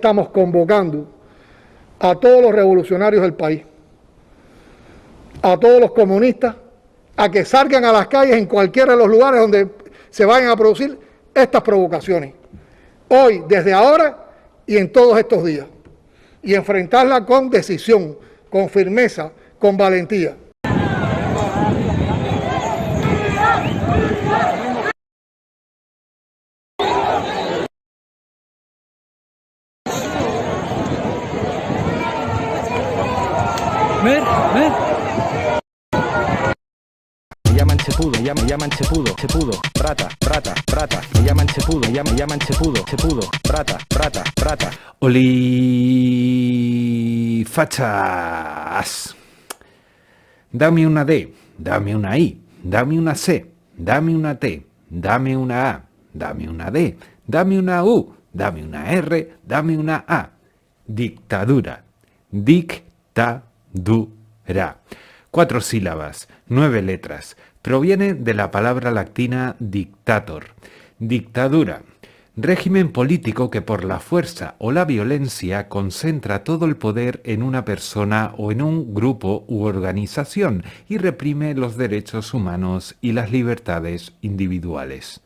estamos convocando a todos los revolucionarios del país, a todos los comunistas, a que salgan a las calles en cualquiera de los lugares donde se vayan a producir estas provocaciones. Hoy, desde ahora y en todos estos días. Y enfrentarla con decisión, con firmeza, con valentía. Me llaman chepudo, me llaman chepudo, prata, me llaman chepudo, me llaman chepudo, prata. Olifachas. Dame una D, dame una I, dame una C, dame una T, dame una A, dame una D, dame una U, dame una R, dame una A. Dictadura. Dictadura. 4 sílabas, 9 letras. Proviene de la palabra latina dictator. Dictadura. Régimen político que por la fuerza o la violencia concentra todo el poder en una persona o en un grupo u organización y reprime los derechos humanos y las libertades individuales.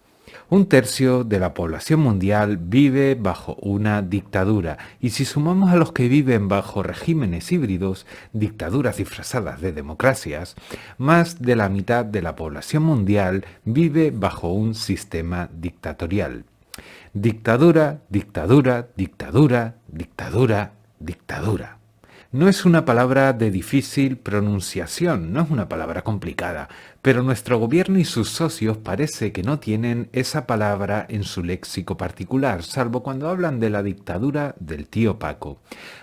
1/3 de la población mundial vive bajo una dictadura, y si sumamos a los que viven bajo regímenes híbridos, dictaduras disfrazadas de democracias, más de la mitad de la población mundial vive bajo un sistema dictatorial. Dictadura, dictadura, dictadura, dictadura, dictadura. No es una palabra de difícil pronunciación, no es una palabra complicada, pero nuestro gobierno y sus socios parece que no tienen esa palabra en su léxico particular, salvo cuando hablan de la dictadura del tío Paco.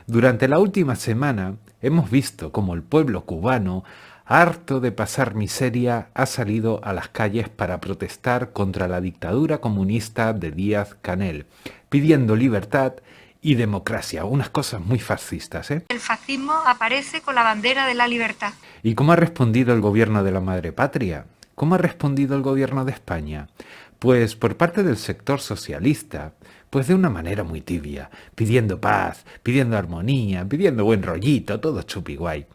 Durante la última semana hemos visto cómo el pueblo cubano, harto de pasar miseria, ha salido a las calles para protestar contra la dictadura comunista de Díaz-Canel, pidiendo libertad y democracia, unas cosas muy fascistas, ¿eh? El fascismo aparece con la bandera de la libertad. ¿Y cómo ha respondido el gobierno de la madre patria? ¿Cómo ha respondido el gobierno de España? Pues por parte del sector socialista, pues de una manera muy tibia, pidiendo paz, pidiendo armonía, pidiendo buen rollito, todo chupi guay.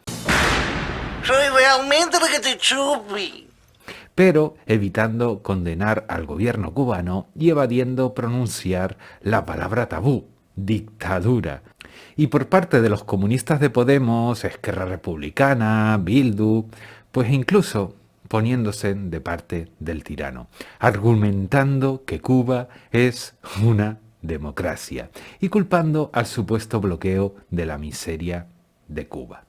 Soy realmente lo que te chupi. Pero evitando condenar al gobierno cubano y evadiendo pronunciar la palabra tabú, dictadura. Y por parte de los comunistas de Podemos, Esquerra Republicana, Bildu, pues incluso poniéndose de parte del tirano, argumentando que Cuba es una democracia y culpando al supuesto bloqueo de la miseria de Cuba.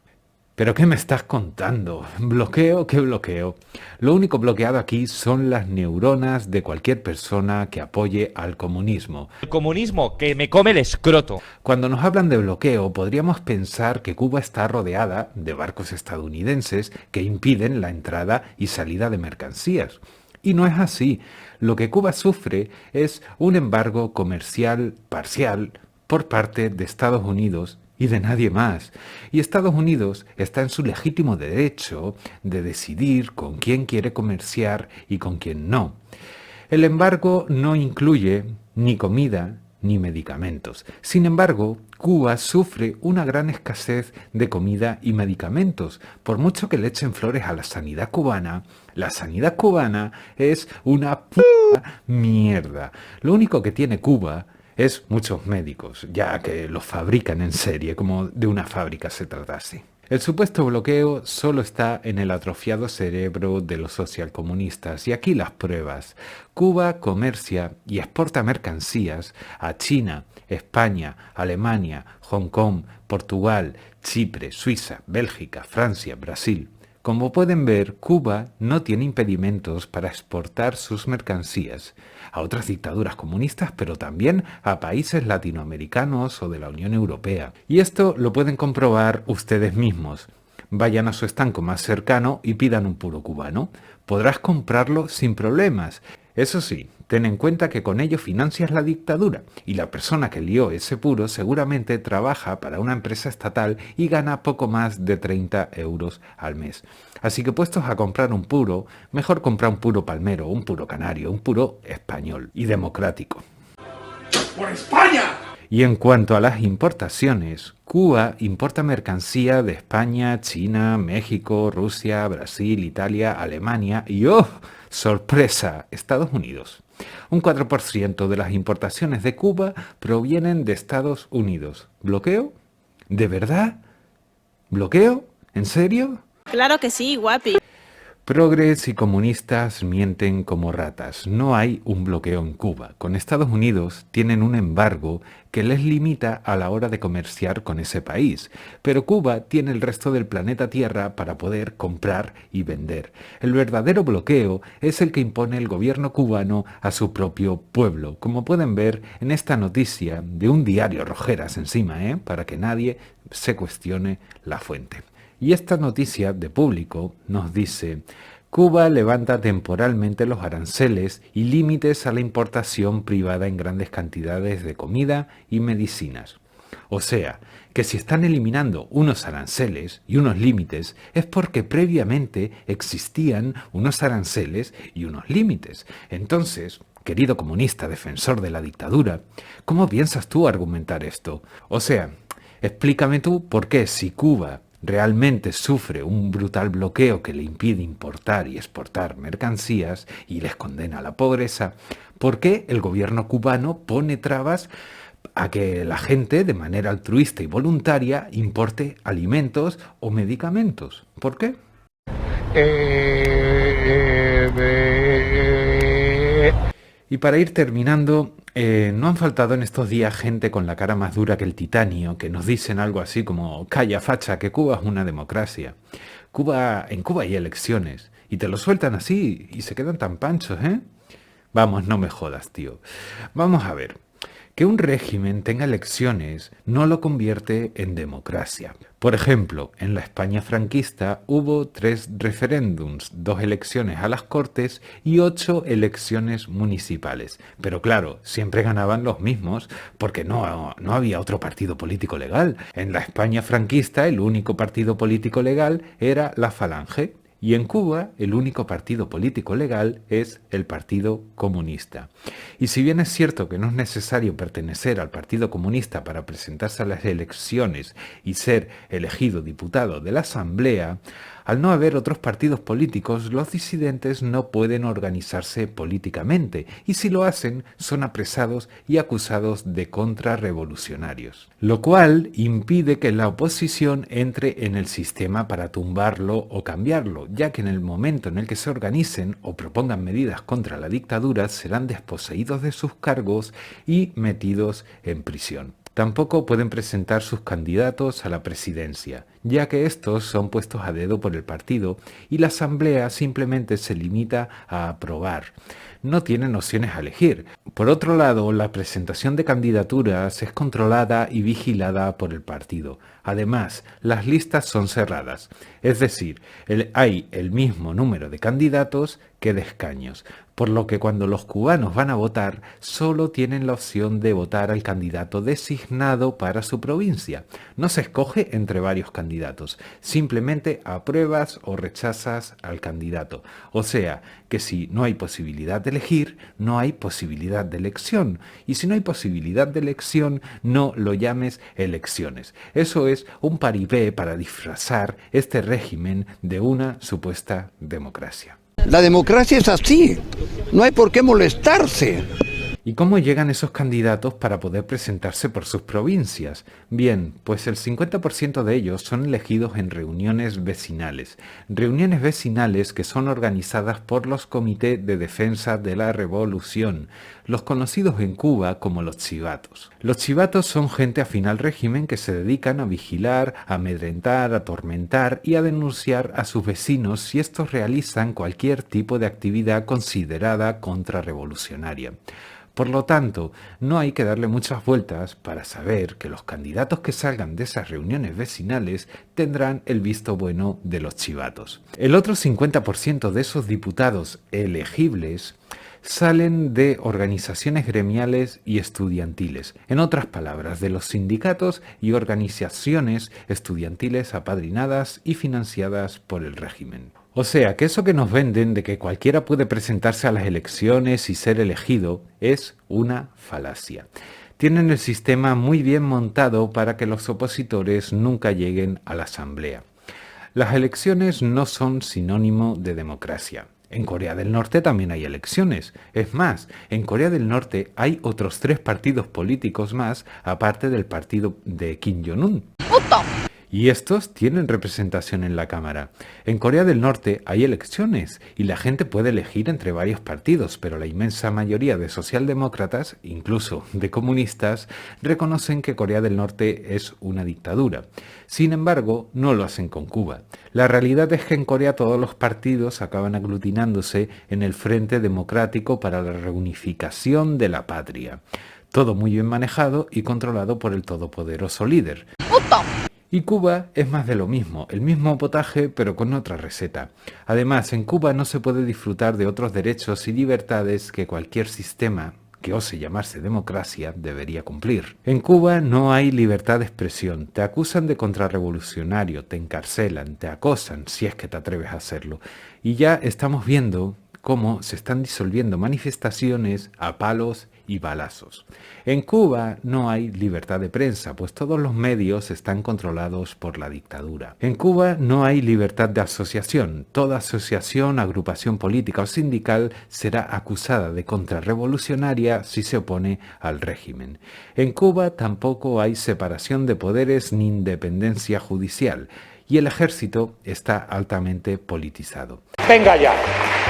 ¿Pero qué me estás contando? ¿Bloqueo? ¿Qué bloqueo? Lo único bloqueado aquí son las neuronas de cualquier persona que apoye al comunismo. El comunismo que me come el escroto. Cuando nos hablan de bloqueo, podríamos pensar que Cuba está rodeada de barcos estadounidenses que impiden la entrada y salida de mercancías. Y no es así. Lo que Cuba sufre es un embargo comercial parcial por parte de Estados Unidos y de nadie más. Y Estados Unidos está en su legítimo derecho de decidir con quién quiere comerciar y con quién no. El embargo no incluye ni comida ni medicamentos. Sin embargo, Cuba sufre una gran escasez de comida y medicamentos. Por mucho que le echen flores a la sanidad cubana, la sanidad cubana es una puta mierda. Lo único que tiene Cuba es muchos médicos, ya que los fabrican en serie, como de una fábrica se tratase. El supuesto bloqueo solo está en el atrofiado cerebro de los socialcomunistas, y aquí las pruebas. Cuba comercia y exporta mercancías a China, España, Alemania, Hong Kong, Portugal, Chipre, Suiza, Bélgica, Francia, Brasil. Como pueden ver, Cuba no tiene impedimentos para exportar sus mercancías a otras dictaduras comunistas, pero también a países latinoamericanos o de la Unión Europea. Y esto lo pueden comprobar ustedes mismos. Vayan a su estanco más cercano y pidan un puro cubano. Podrás comprarlo sin problemas. Eso sí, ten en cuenta que con ello financias la dictadura, y la persona que lió ese puro seguramente trabaja para una empresa estatal y gana poco más de 30 euros al mes. Así que puestos a comprar un puro, mejor comprar un puro palmero, un puro canario, un puro español y democrático. ¡Por España! Y en cuanto a las importaciones, Cuba importa mercancía de España, China, México, Rusia, Brasil, Italia, Alemania y ¡oh! ¡Sorpresa! Estados Unidos. Un 4% de las importaciones de Cuba provienen de Estados Unidos. ¿Bloqueo? ¿De verdad? ¿Bloqueo? ¿En serio? Claro que sí, guapi. Progres y comunistas mienten como ratas. No hay un bloqueo en Cuba. Con Estados Unidos tienen un embargo que les limita a la hora de comerciar con ese país. Pero Cuba tiene el resto del planeta Tierra para poder comprar y vender. El verdadero bloqueo es el que impone el gobierno cubano a su propio pueblo. Como pueden ver en esta noticia de un diario Rojeras encima, para que nadie se cuestione la fuente. Y esta noticia de Público nos dice: Cuba levanta temporalmente los aranceles y límites a la importación privada en grandes cantidades de comida y medicinas. O sea, que si están eliminando unos aranceles y unos límites es porque previamente existían unos aranceles y unos límites. Entonces, querido comunista defensor de la dictadura, ¿cómo piensas tú argumentar esto? O sea, explícame tú por qué si Cuba realmente sufre un brutal bloqueo que le impide importar y exportar mercancías y les condena a la pobreza, ¿por qué el gobierno cubano pone trabas a que la gente de manera altruista y voluntaria importe alimentos o medicamentos? ¿Por qué? Y para ir terminando, no han faltado en estos días gente con la cara más dura que el titanio, que nos dicen algo así como: calla facha, que Cuba es una democracia. En Cuba hay elecciones, y te lo sueltan así, y se quedan tan panchos, ¿eh? Vamos, no me jodas, tío. Vamos a ver. Que un régimen tenga elecciones no lo convierte en democracia. Por ejemplo, en la España franquista hubo 3 referéndums, 2 elecciones a las Cortes y 8 elecciones municipales. Pero claro, siempre ganaban los mismos porque no había otro partido político legal. En la España franquista el único partido político legal era la Falange. Y en Cuba el único partido político legal es el Partido Comunista. Y si bien es cierto que no es necesario pertenecer al Partido Comunista para presentarse a las elecciones y ser elegido diputado de la Asamblea, al no haber otros partidos políticos, los disidentes no pueden organizarse políticamente, y si lo hacen, son apresados y acusados de contrarrevolucionarios. Lo cual impide que la oposición entre en el sistema para tumbarlo o cambiarlo, ya que en el momento en el que se organicen o propongan medidas contra la dictadura, serán desposeídos de sus cargos y metidos en prisión. Tampoco pueden presentar sus candidatos a la presidencia, ya que estos son puestos a dedo por el partido y la asamblea simplemente se limita a aprobar. No tienen opciones a elegir. Por otro lado, la presentación de candidaturas es controlada y vigilada por el partido. Además, las listas son cerradas, es decir, hay el mismo número de candidatos que de escaños, por lo que cuando los cubanos van a votar, solo tienen la opción de votar al candidato designado para su provincia. No se escoge entre varios candidatos, simplemente apruebas o rechazas al candidato. O sea, que si no hay posibilidad de elegir, no hay posibilidad de elección. Y si no hay posibilidad de elección, no lo llames elecciones. Eso es un paripé para disfrazar este régimen de una supuesta democracia. La democracia es así, no hay por qué molestarse. ¿Y cómo llegan esos candidatos para poder presentarse por sus provincias? Bien, pues el 50% de ellos son elegidos en reuniones vecinales. Reuniones vecinales que son organizadas por los Comités de Defensa de la Revolución, los conocidos en Cuba como los chivatos. Los chivatos son gente afín al régimen que se dedican a vigilar, a amedrentar, a atormentar y a denunciar a sus vecinos si estos realizan cualquier tipo de actividad considerada contrarrevolucionaria. Por lo tanto, no hay que darle muchas vueltas para saber que los candidatos que salgan de esas reuniones vecinales tendrán el visto bueno de los chivatos. El otro 50% de esos diputados elegibles salen de organizaciones gremiales y estudiantiles, en otras palabras, de los sindicatos y organizaciones estudiantiles apadrinadas y financiadas por el régimen. O sea, que eso que nos venden de que cualquiera puede presentarse a las elecciones y ser elegido es una falacia. Tienen el sistema muy bien montado para que los opositores nunca lleguen a la asamblea. Las elecciones no son sinónimo de democracia. En Corea del Norte también hay elecciones. Es más, en Corea del Norte hay otros 3 partidos políticos más, aparte del partido de Kim Jong-un. Y estos tienen representación en la Cámara. En Corea del Norte hay elecciones y la gente puede elegir entre varios partidos, pero la inmensa mayoría de socialdemócratas, incluso de comunistas, reconocen que Corea del Norte es una dictadura. Sin embargo, no lo hacen con Cuba. La realidad es que en Corea todos los partidos acaban aglutinándose en el Frente Democrático para la Reunificación de la Patria. Todo muy bien manejado y controlado por el todopoderoso líder. Y Cuba es más de lo mismo, el mismo potaje pero con otra receta. Además, en Cuba no se puede disfrutar de otros derechos y libertades que cualquier sistema que ose llamarse democracia debería cumplir. En Cuba no hay libertad de expresión, te acusan de contrarrevolucionario, te encarcelan, te acosan si es que te atreves a hacerlo. Y ya estamos viendo cómo se están disolviendo manifestaciones a palos y balazos. En Cuba no hay libertad de prensa, pues todos los medios están controlados por la dictadura. En Cuba no hay libertad de asociación. Toda asociación, agrupación política o sindical será acusada de contrarrevolucionaria si se opone al régimen. En Cuba tampoco hay separación de poderes ni independencia judicial, y el ejército está altamente politizado. Venga ya,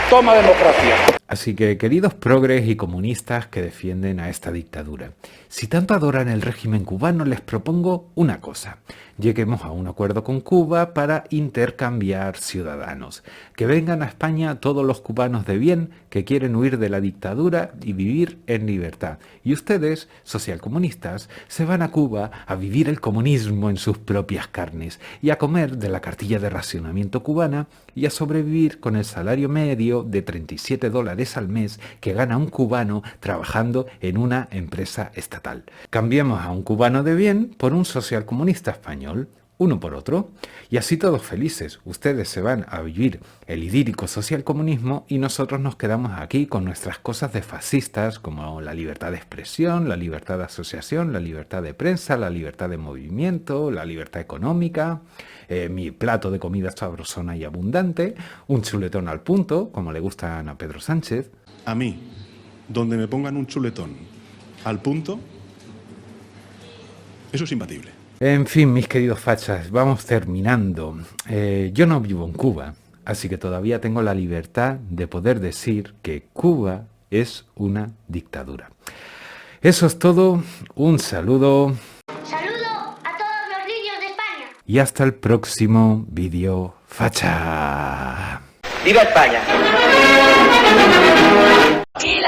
toma democracia. Así que, queridos progres y comunistas que defienden a esta dictadura, si tanto adoran el régimen cubano, les propongo una cosa. Lleguemos a un acuerdo con Cuba para intercambiar ciudadanos. Que vengan a España todos los cubanos de bien que quieren huir de la dictadura y vivir en libertad. Y ustedes, socialcomunistas, se van a Cuba a vivir el comunismo en sus propias carnes y a comer de la cartilla de racionamiento cubana y a sobrevivir con el salario medio de $37 al mes que gana un cubano trabajando en una empresa estatal. Cambiemos a un cubano de bien por un socialcomunista español, uno por otro, y así todos felices. Ustedes se van a vivir el idílico socialcomunismo y nosotros nos quedamos aquí con nuestras cosas de fascistas como la libertad de expresión, la libertad de asociación, la libertad de prensa, la libertad de movimiento, la libertad económica, mi plato de comida sabrosona y abundante, un chuletón al punto, como le gustan a Pedro Sánchez. A mí, donde me pongan un chuletón al punto, eso es imbatible. En fin, mis queridos fachas, vamos terminando. Yo no vivo en Cuba, así que todavía tengo la libertad de poder decir que Cuba es una dictadura. Eso es todo, un saludo. Saludo a todos los niños de España. Y hasta el próximo vídeo facha. ¡Viva España! ¡Viva!